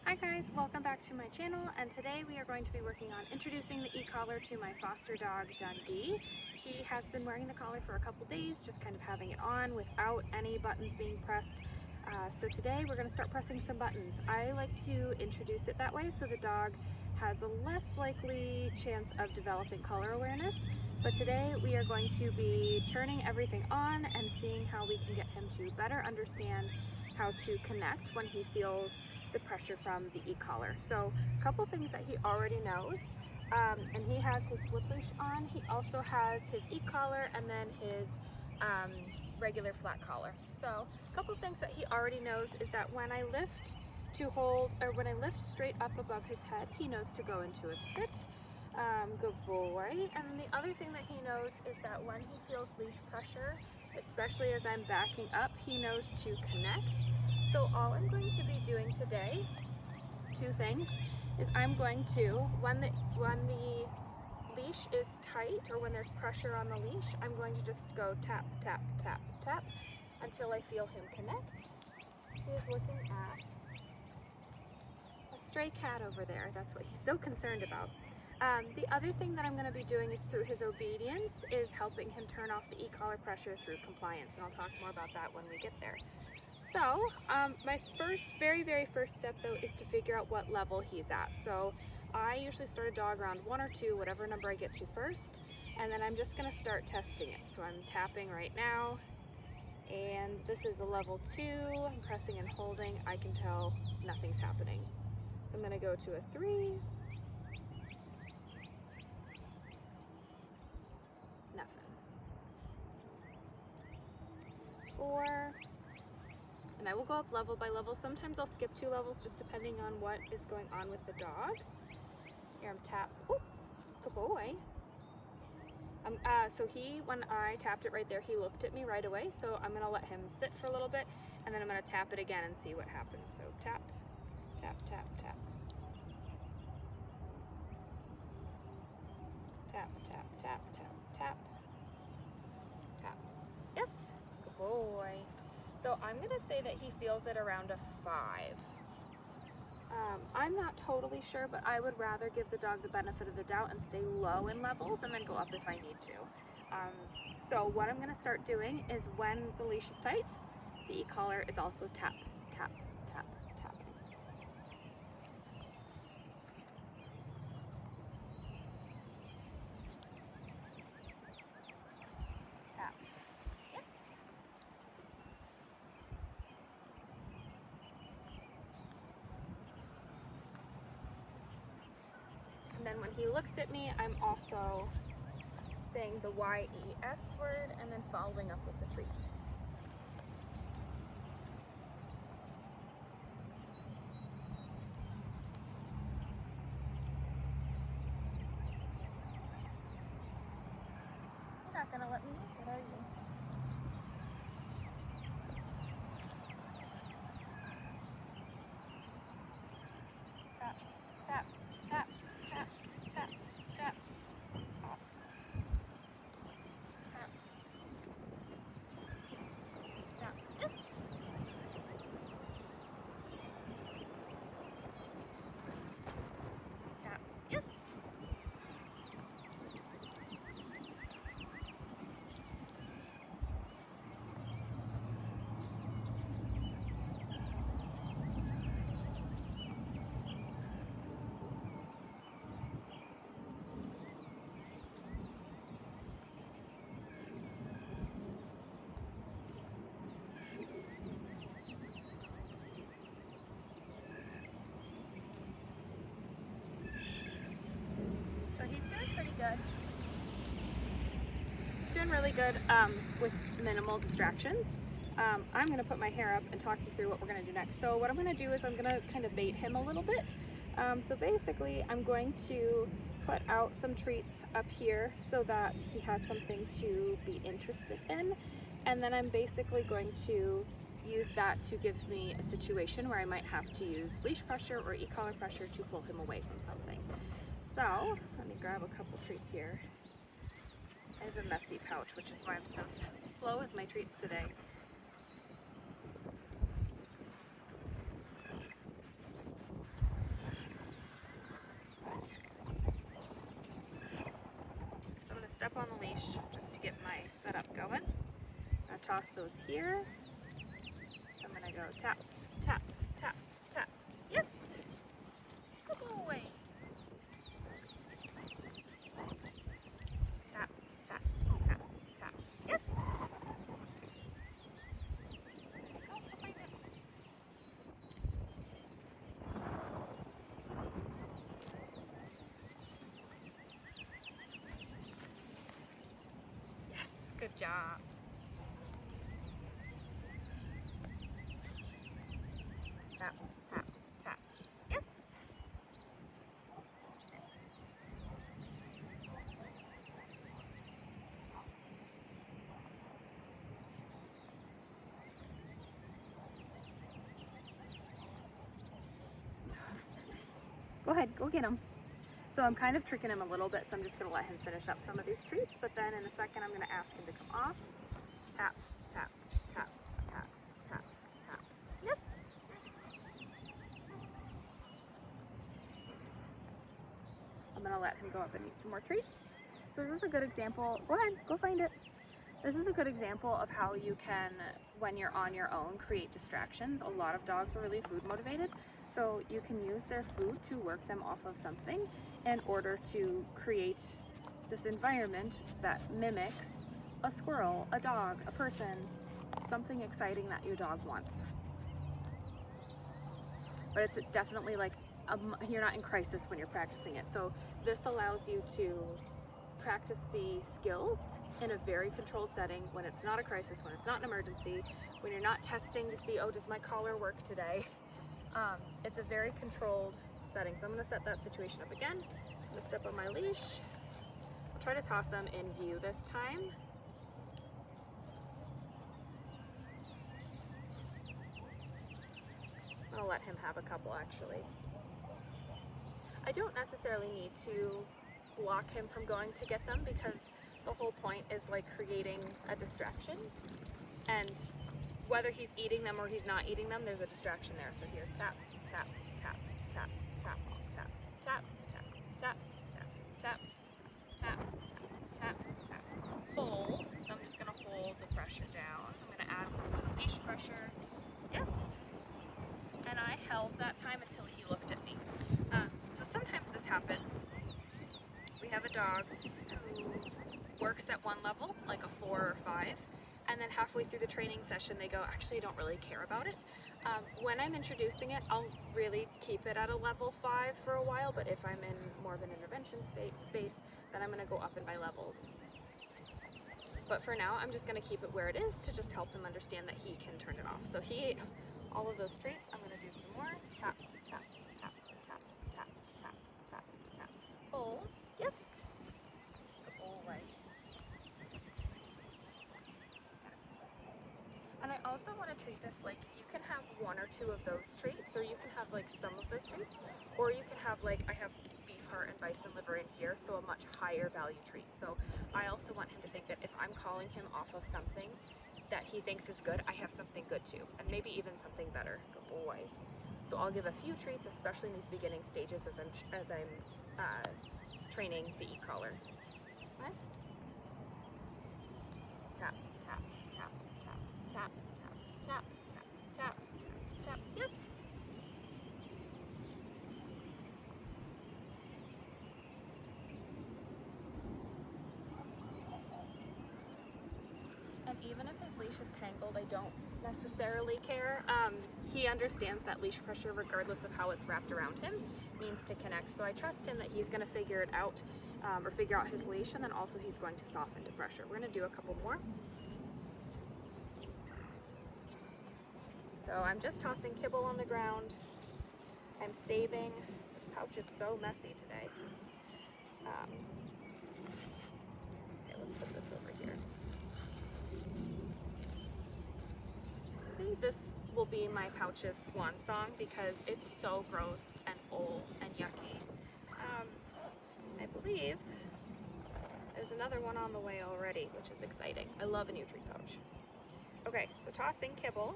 Hi guys, welcome back to my channel, and today we are going to be working on introducing the e-collar to my foster dog Dundee. He has been wearing the collar for a couple days, just kind of having it on without any buttons being pressed. So today we're going to start pressing some buttons. I like to introduce it that way so the dog has a less likely chance of developing collar awareness. But today we are going to be turning everything on and seeing how we can get him to better understand how to connect when he feels the pressure from the e-collar. So a couple things that he already knows, and he has his slip leash on. He also has his e-collar and then his regular flat collar. So a couple things that he already knows is that when I lift to hold, or when I lift straight up above his head, he knows to go into a sit. Good boy. And then the other thing that he knows is that when he feels leash pressure, especially as I'm backing up, he knows to connect. So all I'm going to be doing today, two things, is I'm going to, when the leash is tight or when there's pressure on the leash, I'm going to just go tap, tap, tap, tap until I feel him connect. He is looking at a stray cat over there. That's what he's so concerned about. The other thing that I'm going to be doing is through his obedience is helping him turn off the e-collar pressure through compliance, and I'll talk more about that when we get there. So my very first step though is to figure out what level he's at. So I usually start a dog around 1 or 2, whatever number I get to first, and then I'm just going to start testing it. So I'm tapping right now, and this is a level 2. I'm pressing and holding. I can tell nothing's happening. So I'm going to go to a 3. Nothing. 4. And I will go up level by level. Sometimes I'll skip 2 levels just depending on what is going on with the dog. Here I'm tap. Oh, good boy. So when I tapped it right there, he looked at me right away. So I'm gonna let him sit for a little bit, and then I'm gonna tap it again and see what happens. So tap, tap, tap, tap. Tap, tap, tap, tap, tap. Tap. Yes, good boy. So I'm going to say that he feels it around a 5. I'm not totally sure, but I would rather give the dog the benefit of the doubt and stay low in levels and then go up if I need to. So what I'm going to start doing is when the leash is tight, the e-collar is also tap, tap, tap, tapping. Tap. Yes. And then when he looks at me, I'm also saying the Y-E-S word and then following up with the treat. You're not gonna let me use it, are you? Tap, tap, tap, tap, tap, tap. Off. Tap. Tap. Yes. Tap. Yes. So he's doing pretty good. He's doing really good with minimal distractions. I'm going to put my hair up and talk you through what we're going to do next. So what I'm going to do is I'm going to kind of bait him a little bit. So basically I'm going to put out some treats up here so that he has something to be interested in. And then I'm basically going to use that to give me a situation where I might have to use leash pressure or e-collar pressure to pull him away from something. So let me grab a couple treats here. I have a messy pouch, which is why I'm so slow with my treats today. step on the leash just to get my setup going. I toss those here. So I'm gonna go tap, tap, tap, tap. Yes! Good boy! Tap, tap, tap, tap. Yes! Yes, good job. Tap, tap, tap. Yes! Go ahead, go get him. So I'm kind of tricking him a little bit, so I'm just gonna let him finish up some of these treats, but then in a second I'm gonna ask him to come off. Tap, tap, tap, tap, tap, tap. Yes! I'm gonna let him go up and eat some more treats. So this is a good example. Go ahead, go find it. This is a good example of how you can, when you're on your own, create distractions. A lot of dogs are really food motivated, so you can use their food to work them off of something in order to create this environment that mimics a squirrel, a dog, a person, something exciting that your dog wants. But it's definitely like, you're not in crisis when you're practicing it. So this allows you to practice the skills in a very controlled setting when it's not a crisis, when it's not an emergency, when you're not testing to see, oh, does my collar work today? It's a very controlled setting. So I'm gonna set that situation up again. I'm gonna step on my leash. I'll try to toss him in view this time. I'll let him have a couple actually. I don't necessarily need to block him from going to get them because the whole point is like creating a distraction, and whether he's eating them or he's not eating them, there's a distraction there. So here, tap, tap, tap, tap, tap, tap, tap, tap, tap, tap, tap, tap, tap, tap, hold. So I'm just gonna hold the pressure down. I'm gonna add a little bit of leash pressure. Yes. And I held that time until he looked at me. So sometimes this happens. We have a dog who works at one level, like a 4 or 5, and then halfway through the training session they go, actually I don't really care about it. When I'm introducing it, I'll really keep it at a level 5 for a while, but if I'm in more of an intervention space, then I'm going to go up in my levels. But for now, I'm just going to keep it where it is to just help him understand that he can turn it off. So he ate all of those treats. I'm going to do some more. Tap, tap, tap, tap, tap, tap, tap, tap. Hold. Yes. Good boy. Yes. And I also want to treat this like you can have 1 or 2 of those treats, or you can have like some of those treats, or you can have like, I have beef heart and bison liver in here, so a much higher value treat. So I also want him to think that if I'm calling him off of something that he thinks is good, I have something good too, and maybe even something better. Good boy. So I'll give a few treats, especially in these beginning stages as I'm training the e-collar. Okay. Tap, tap, tap, tap, tap, tap, tap, tap, tap, tap, tap. Yes. And even if his leash is tangled, I don't necessarily care. He understands that leash pressure, regardless of how it's wrapped around him, means to connect. So I trust him that he's going to figure it out, or figure out his leash, and then also he's going to soften to pressure. We're going to do a couple more. So I'm just tossing kibble on the ground. I'm saving. This pouch is so messy today. Okay, let's put this over here. I think this will be my pouch's swan song because it's so gross and old and yucky. I believe there's another one on the way already, which is exciting. I love a new treat pouch. Okay, so tossing kibble.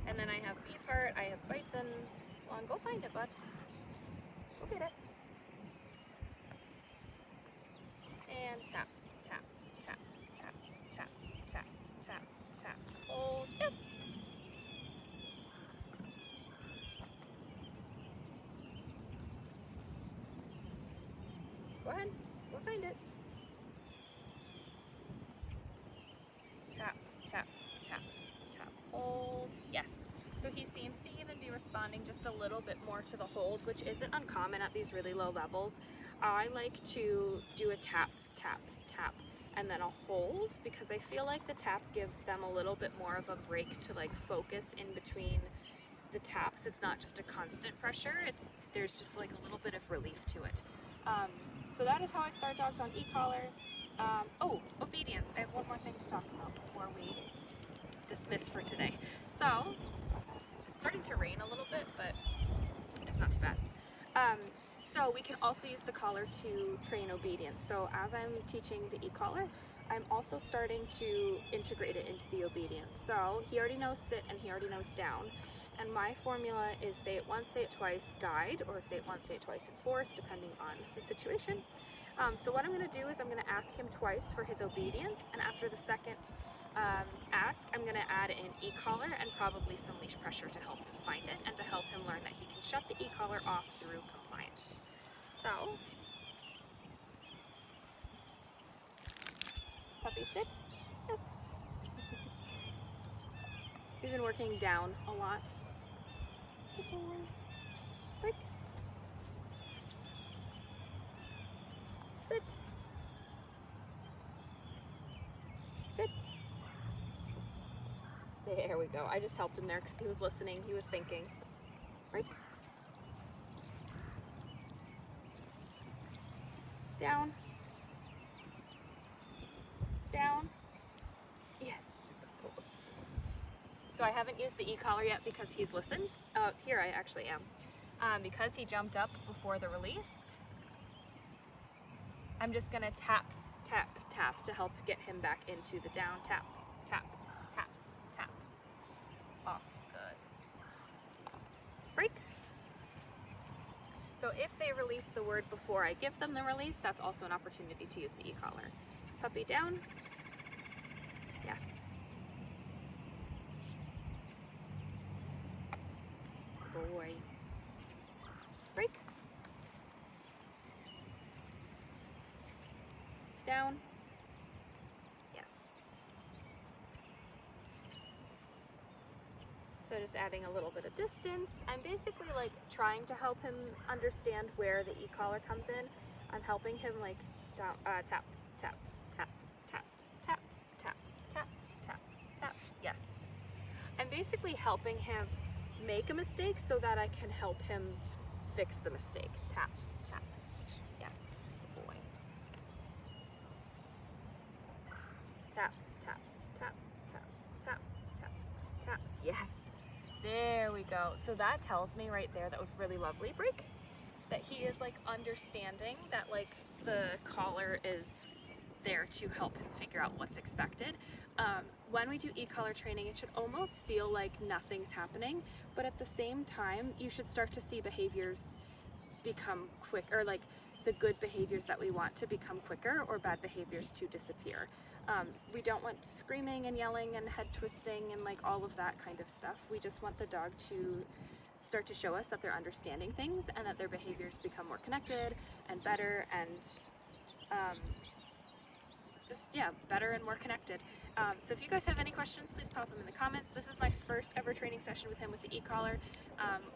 And then I have beef heart, I have bison. Come on, go find it, bud. Go get it. And tap, tap, tap, tap, tap, tap, tap, tap. Hold. Yes. Go ahead. We'll find it. Tap, tap, tap, tap. Hold. Yes. So he seems to even be responding just a little bit more to the hold, which isn't uncommon at these really low levels. I like to do a tap, tap, tap, and then a hold, because I feel like the tap gives them a little bit more of a break to like focus in between the taps. It's not just a constant pressure, there's just like a little bit of relief to it. So that is how I start dogs on e-collar. Oh, obedience. I have one more thing to talk about before we dismiss for today. So, it's starting to rain a little bit, but it's not too bad. So we can also use the collar to train obedience. So as I'm teaching the e-collar, I'm also starting to integrate it into the obedience. So he already knows sit and he already knows down. And my formula is say it once, say it twice, guide, or say it once, say it twice, and force, depending on the situation. So what I'm going to do is I'm going to ask him twice for his obedience, and after the second ask, I'm going to add in e-collar and probably some leash pressure to help him find it and to help him learn that he can shut the e-collar off through compliance. So, puppy sit. Yes. We've been working down a lot. Good boy. Break. Sit. Sit. There we go. I just helped him there because he was listening. He was thinking. Break. Down. Down. Yes. So I haven't used the e-collar yet because he's listened. Here I actually am. Because he jumped up before the release, I'm just gonna tap, tap, tap to help get him back into the down. Tap, tap, tap, tap. Off. Good. Break. So if they release the word before I give them the release, that's also an opportunity to use the e-collar. Puppy down. Yes. Boy. Break. Down. Yes. So just adding a little bit of distance. I'm basically like trying to help him understand where the e-collar comes in. I'm helping him like down, tap, tap, tap, tap, tap, tap, tap, tap, tap. Yes. I'm basically helping him make a mistake so that I can help him fix the mistake. Tap, tap. Yes. Good boy. Tap, tap, tap, tap, tap, tap, tap. Yes. There we go. So that tells me right there, that was really lovely, Break, that he is like understanding that like the collar is there to help him figure out what's expected. When we do e-collar training, it should almost feel like nothing's happening, but at the same time, you should start to see behaviors become quick, or like the good behaviors that we want to become quicker, or bad behaviors to disappear. We don't want screaming and yelling and head twisting and like all of that kind of stuff. We just want the dog to start to show us that they're understanding things and that their behaviors become more connected and better and just, yeah, better and more connected. So if you guys have any questions, please pop them in the comments. This is my first ever training session with him with the e-collar.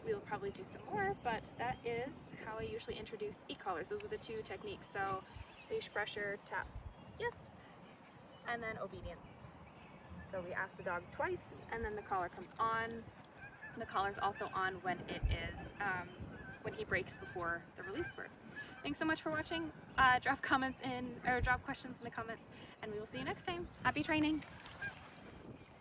We will probably do some more, but that is how I usually introduce e-collars. Those are the two techniques. So leash pressure, tap, yes, and then obedience. So we ask the dog twice, and then the collar comes on. The collar's also on when it is, when he breaks before the release word. Thanks so much for watching. Drop questions in the comments, and we will see you next time. Happy training.